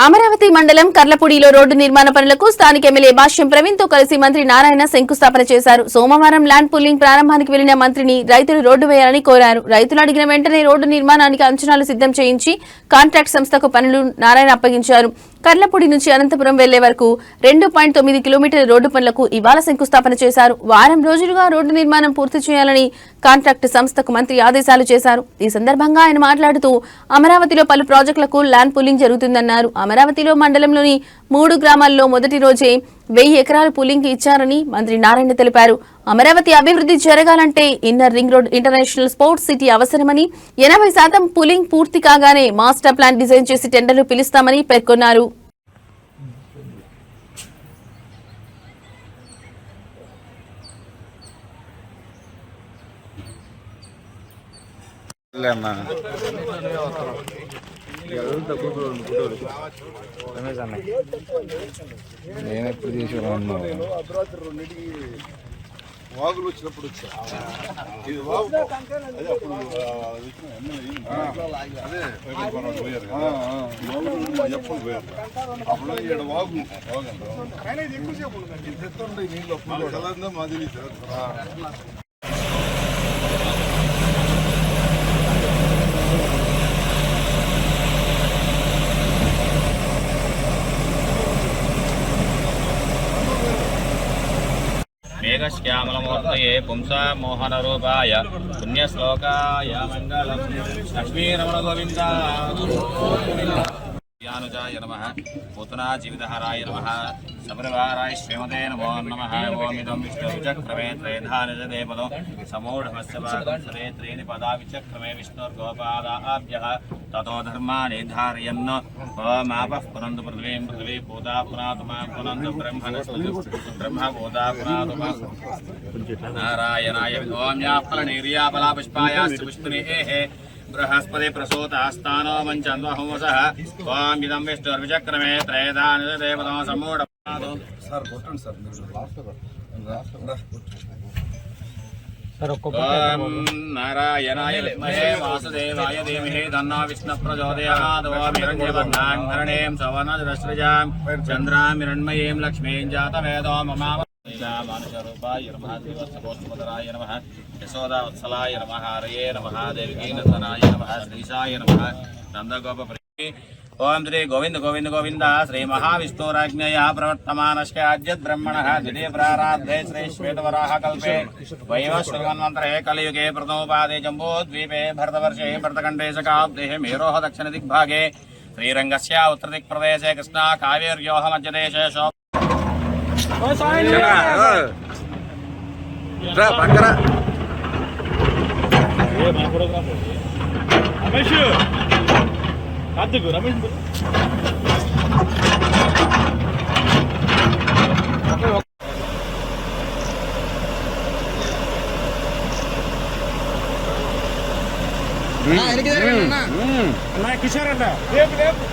అమరావతి మండలం కర్లపూడిలో రోడ్డు నిర్మాణ పనులకు స్థానిక ఎమ్మెల్యే భాష్యం ప్రవీణ్ తో కలిసి మంత్రి నారాయణ శంకుస్థాపన చేశారు. సోమవారం ల్యాండ్ పూలింగ్ ప్రారంభానికి వెళ్లిన మంత్రిని రైతులు రోడ్డు వేయాలని కోరారు. రైతులు అడిగిన వెంటనే రోడ్డు నిర్మాణానికి అంచనాలు సిద్ధం చేయించి కాంట్రాక్ట్ సంస్థకు పనులు నారాయణ అప్పగించారు. కర్లపూడి నుంచి అనంతపురం వెళ్లే వరకు 2.9 కిలోమీటర్ల రోడ్డు పనులకు ఇవాళ శంకుస్థాపన చేశారు. వారం రోజులుగా రోడ్డు నిర్మాణం పూర్తి చేయాలని కాంట్రాక్ట్ సంస్థకు మంత్రి ఆదేశాలు చేశారు. ఈ సందర్భంగా ఆయన మాట్లాడుతూ అమరావతిలో పలు ప్రాజెక్టులకు ల్యాండ్ పూలింగ్ జరుగుతుందన్నారు. అమరావతిలో మండలంలోని 3 గ్రామాల్లో మొదటి రోజే 1000 ఎకరాల పూలింగ్ ఇచ్చారని మంత్రి నారాయణ తెలిపారు. అమరావతి అభివృద్ధి జరగాలంటే inner ring road international sports city అవసరమని, 80% పూలింగ్ పూర్తి కాగానే మాస్టర్ ప్లాన్ డిజైన్ చేసి టెండర్లు పిలుస్తామని పేర్కొన్నారు. నేను ఎప్పుడు చేసి వాగులు వచ్చినప్పుడు వచ్చా ఇది వాగు అదే అప్పుడు ఎప్పుడు పోయారు అప్పుడు ఇక్కడ వాగు ఇంత నీళ్ళు అప్పుడు మాది मेघश्यामलमूर्तये पुंसा मोहनरूपाय पुण्यश्लोकाय मङ्गलं लक्ष्मीरमणगोविन्दानुजाय नमः पूतना जीवितहराय नमः सबरवाराय श्रीमते नमो नमः ओमिदं विष्णुचक्रमे त्रयधानिजदेपदो समूढमस्य सरेत्रीणि पदा विचक्रमे विष्णुर्गोपादाभ्यः ततो धर्माणि धारयन् ओमापः पुनन्तु पृथिवीं पृथिवी भूता पुनातुमा पुनन्तु ब्रह्मभूता पुनातुमा नारायणाय ओम्याफलनिर्याफलापुष्पायास्तु विष्णुनेः बृहस्पति प्रसूतास्तानो मञ्चन्द्वहंसः ओमिदं विष्णुर्विचक्रमे त्रयधानिजदेपदो समूढ नारायणाय विद्महे वासुदेवाय धीमहि तन्नो विष्णुः प्रचोदयात् ओम् हिरण्यवर्णां हरणीं सवर्णजलश्रिजां चन्द्रां हिरण्मयीं लक्ष्मीं जातवेदो ममाव मानुषरूपाय नमः श्रीवत्सकोत्तमधराय नमः यशोदावत्सलाय नमः हरये नमः देवकीनन्दनाय नमः श्रीशाय नमः नन्दगोपप्रिये ओम श्री गोविंद गोविंद गोविंद श्री महाविष्णुराज्ञया प्रवर्तमानस्याद्यद् ब्रह्मणः द्वितीय प्राराब्धे श्री श्वेतवराह कल्पे वैवस्वन्वन्तरे कलियुगे प्रथमोपादे जम्बूद्वीपे भरतवर्षे भरतखण्डे शकाब्दे मेरोः दक्षिणदिग्भागे श्रीरङ्गस्य उत्तरदिक्प्रदेशे कृष्णा कावेर्योः मध्यदेशे అద్దెకు రమేష్ కిషోర్ అంట రేపు రేపు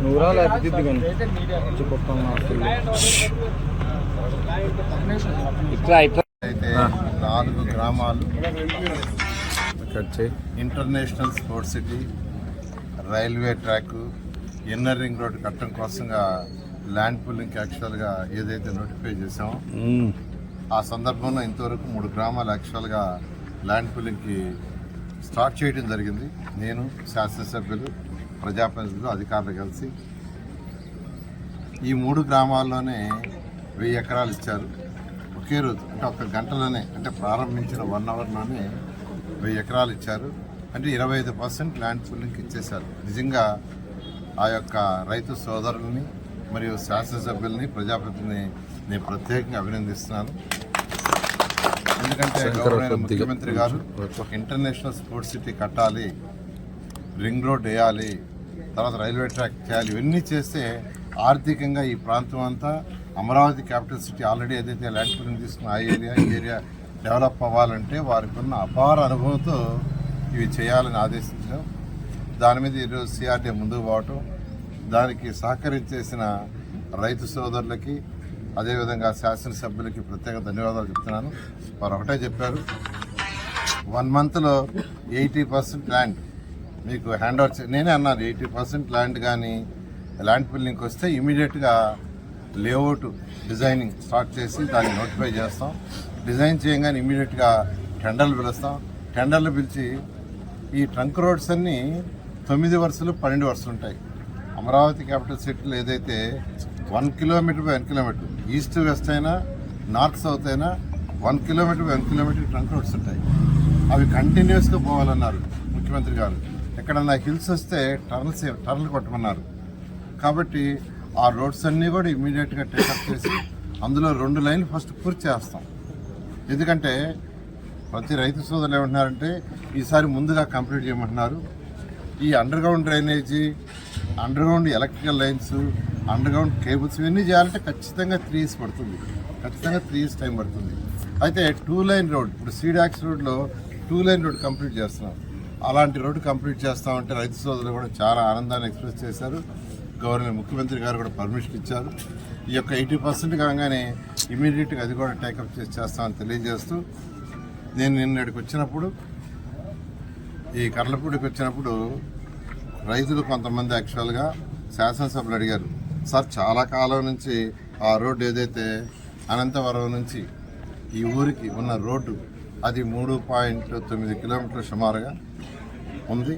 నూరాలు అతిథిగాను అయితే 4 గ్రామాలు international sports city, railway track, inner ring road కట్టడం కోసంగా ల్యాండ్ పూలింగ్ యాక్చువల్గా ఏదైతే నోటిఫై చేసామో ఆ సందర్భంలో ఇంతవరకు 3 గ్రామాలు యాక్చువల్గా ల్యాండ్ పూలింగ్కి స్టార్ట్ చేయడం జరిగింది. నేను, శాసనసభ్యులు, ప్రజాప్రతినిధులు, అధికారులు కలిసి ఈ 3 గ్రామాల్లోనే 1000 ఎకరాలు ఇచ్చారు. ఒకే రోజు అంటే 1 గంటలోనే, అంటే ప్రారంభించిన 1 అవర్లోనే 1000 ఎకరాలు ఇచ్చారు. అంటే 25% ల్యాండ్ పూలింగ్కి ఇచ్చేశారు. నిజంగా ఆ యొక్క రైతు సోదరుల్ని మరియు శాసనసభ్యుల్ని, ప్రజాప్రతినిధిని నేను ప్రత్యేకంగా అభినందిస్తున్నాను. ఎందుకంటే గౌరవనీయ ముఖ్యమంత్రి గారు ఒక ఇంటర్నేషనల్ స్పోర్ట్స్ సిటీ కట్టాలి, రింగ్ రోడ్ వేయాలి, తర్వాత రైల్వే ట్రాక్ చేయాలి, ఇవన్నీ చేస్తే ఆర్థికంగా ఈ ప్రాంతం అంతా అమరావతి క్యాపిటల్ సిటీ ఆల్రెడీ ఏదైతే ల్యాండ్ పూలింగ్ తీసుకున్న ఈ ఏరియా డెవలప్ అవ్వాలంటే వారికి ఉన్న అపార అనుభవంతో ఇవి చేయాలని ఆదేశించడం, దాని మీద ఈరోజు సిఆర్డీ ముందుకు పోవటం, దానికి సహకరించేసిన రైతు సోదరులకి అదేవిధంగా శాసనసభ్యులకి ప్రత్యేక ధన్యవాదాలు చెప్తున్నాను. వారు ఒకటే చెప్పారు, 1 monthలో 80% ల్యాండ్ మీకు హ్యాండ్ ఓవర్ నేనే అన్నాను. 80% ల్యాండ్ కానీ ల్యాండ్ పూలింగ్కి వస్తే ఇమీడియట్గా లేఅవుట్ డిజైనింగ్ స్టార్ట్ చేసి దాన్ని నోటిఫై చేస్తాం. డిజైన్ చేయగానే ఇమీడియట్గా టెండర్లు పిలుస్తాం. టెండర్లు పిలిచి ఈ ట్రంక్ రోడ్స్ అన్నీ 9 వరుసలు 12 వరుసలు ఉంటాయి. అమరావతి క్యాపిటల్ సిటీలో ఏదైతే 1 kilometre by 1 kilometre east west అయినా నార్త్ సౌత్ అయినా 1 kilometre by 1 kilometre trunk roads ఉంటాయి. అవి కంటిన్యూస్గా పోవాలన్నారు ముఖ్యమంత్రి గారు. ఎక్కడన్నా హిల్స్ వస్తే టర్న్లు కొట్టమన్నారు. కాబట్టి ఆ రోడ్స్ అన్నీ కూడా ఇమీడియట్గా టేకప్ చేసి అందులో 2 లైన్లు ఫస్ట్ పూర్తి చేస్తాం. ఎందుకంటే ప్రతి రైతు సోదరులు ఏమంటున్నారంటే ఈసారి ముందుగా కంప్లీట్ చేయమంటున్నారు. ఈ under ground drainage, under ground electrical lines, under ground cables ఇవన్నీ చేయాలంటే ఖచ్చితంగా 3 years పడుతుంది. ఖచ్చితంగా 3 years టైం పడుతుంది. అయితే 2 lane రోడ్, ఇప్పుడు సీడాక్స్ రోడ్లో 2 lane రోడ్ కంప్లీట్ చేస్తున్నాం. అలాంటి రోడ్డు కంప్లీట్ చేస్తామంటే రైతు సోదరులు కూడా చాలా ఆనందాన్ని ఎక్స్ప్రెస్ చేశారు. గవర్నర్ ముఖ్యమంత్రి గారు కూడా పర్మిషన్ ఇచ్చారు. ఈ యొక్క 80% కాగానే ఇమీడియట్గా అది కూడా టేకప్ చేస్తామని తెలియజేస్తూ, నేను నిన్నటికి వచ్చినప్పుడు ఈ కర్లపూడికి వచ్చినప్పుడు రైతులు కొంతమంది యాక్చువల్గా శాసనసభ్యులు అడిగారు, సార్ చాలా కాలం నుంచి ఆ రోడ్డు ఏదైతే అనంతవరం నుంచి ఈ ఊరికి ఉన్న రోడ్డు అది 3.9 కిలోమీటర్లు సుమారుగా ఉంది.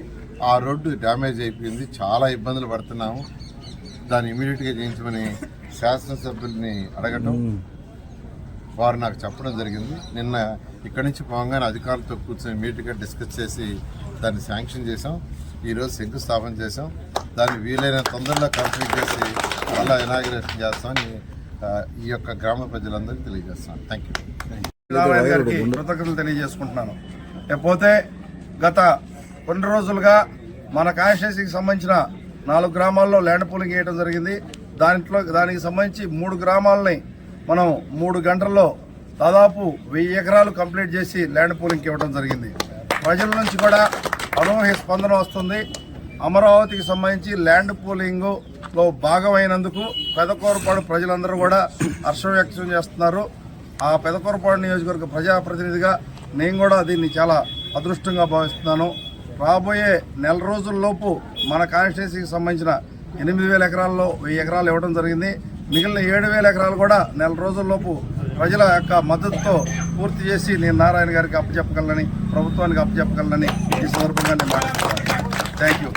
ఆ రోడ్డు డ్యామేజ్ అయిపోయింది, చాలా ఇబ్బందులు పడుతున్నాము, దాన్ని ఇమీడియట్గా చేయించమని శాసనసభ్యుల్ని అడగటం వారు నాకు చెప్పడం జరిగింది. నిన్న ఇక్కడి నుంచి పోగానే అధికారులతో కూర్చొని మీట్గా డిస్కస్ చేసి దాన్ని శాంక్షన్ చేసాం. ఈరోజు శంకుస్థాపన చేసాం. దాన్ని వీలైన తొందరలో కంప్లీట్ చేసి మళ్ళీ ఇనాగ్రేషన్ చేస్తామని ఈ యొక్క గ్రామ ప్రజలందరికీ తెలియజేస్తాను. Thank you. నారాయణ గారికి కృతజ్ఞతలు తెలియజేసుకుంటున్నాను. లేకపోతే గత కొన్ని రోజులుగా మన కాన్స్టిట్యున్సీకి సంబంధించిన 4 గ్రామాల్లో ల్యాండ్ పూలింగ్ చేయడం జరిగింది. దానికి సంబంధించి 3 గ్రామాలని మనం 3 గంటల్లో దాదాపు 1000 ఎకరాలు కంప్లీట్ చేసి ల్యాండ్ పూలింగ్కి ఇవ్వడం జరిగింది. ప్రజల నుంచి కూడా అనూహ్య స్పందన వస్తుంది. అమరావతికి సంబంధించి ల్యాండ్ పూలింగ్లో భాగమైనందుకు పెదకూరపాడు ప్రజలందరూ కూడా హర్షం వ్యక్తం చేస్తున్నారు. ఆ పెదకూరపాడు నియోజకవర్గ ప్రజాప్రతినిధిగా నేను కూడా దీన్ని చాలా అదృష్టంగా భావిస్తున్నాను. రాబోయే నెల రోజుల్లోపు మన కాన్స్టిట్యున్సీకి సంబంధించిన 8000 ఎకరాల్లో 1000 ఎకరాలు ఇవ్వడం జరిగింది. మిగిలిన 7000 ఎకరాలు కూడా నెల రోజుల్లోపు ప్రజల యొక్క మద్దతుతో పూర్తి చేసి నేను నారాయణ గారికి అప్పచెప్పగలనని, ప్రభుత్వానికి అప్పచెప్పగలనని ఈ సందర్భంగా నేను మాట్లాడుతున్నాను. Thank you.